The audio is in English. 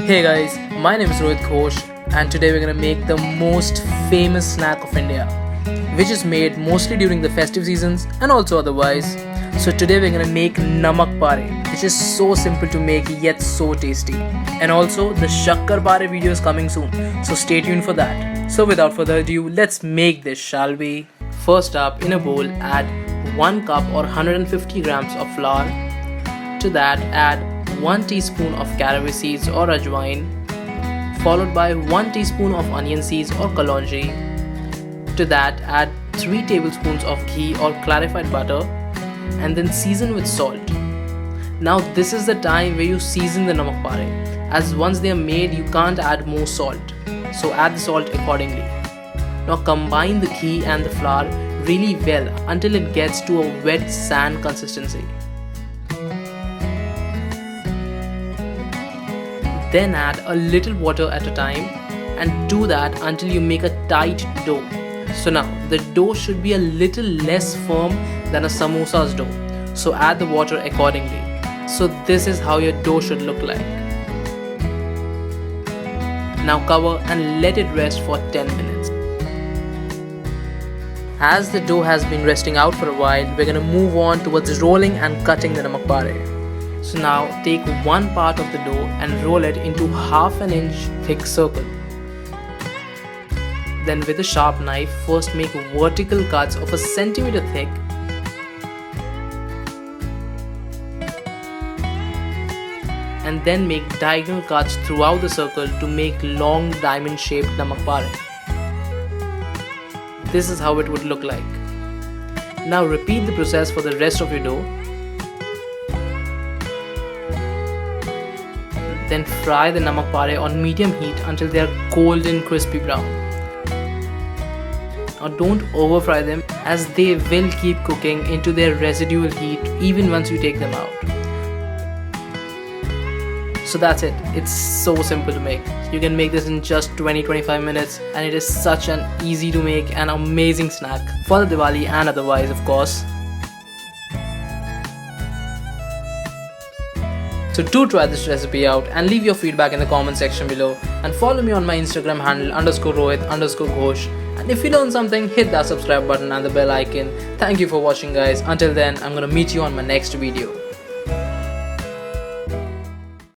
Hey guys, my name is Rohit Ghosh and today we're gonna make the most famous snack of India, which is made mostly during the festive seasons and also otherwise. So today we're gonna make Namak Paare, which is so simple to make yet so tasty. And also the Shakkar Paare video is coming soon, so stay tuned for that. So without further ado, let's make this, shall we? First up, in a bowl add 1 cup or 150 grams of flour. To that add 1 teaspoon of Carraway seeds or Ajwain, followed by 1 teaspoon of onion seeds or Kalonji. To that add 3 tablespoons of ghee or clarified butter and then season with salt. Now this is the time where you season the Namak Paare, as once they are made you can't add more salt, so add the salt accordingly. Now combine the ghee and the flour really well until it gets to a wet sand consistency. Then add a little water at a time and do that until you make a tight dough. So now the dough should be a little less firm than a samosa's dough, so add the water accordingly. So this is how your dough should look like. Now cover and let it rest for 10 minutes. As the dough has been resting out for a while, we're gonna move on towards rolling and cutting the Namak Paare. So now take one part of the dough and roll it into half an inch thick circle. Then with a sharp knife, first make vertical cuts of a centimeter thick and then make diagonal cuts throughout the circle to make long diamond shaped Namak Paare. This is how it would look like. Now repeat the process for the rest of your dough. Then fry the Namak Paare on medium heat until they are golden crispy brown. Now don't over fry them, as they will keep cooking into their residual heat even once you take them out. So that's it. It's so simple to make. You can make this in just 20-25 minutes and it is such an easy to make and amazing snack for the Diwali and otherwise, of course. So do try this recipe out and leave your feedback in the comment section below, and follow me on my Instagram handle _Rohit_Ghosh, and if you learned something, hit that subscribe button and the bell icon. Thank you for watching guys. Until then, I'm gonna meet you on my next video.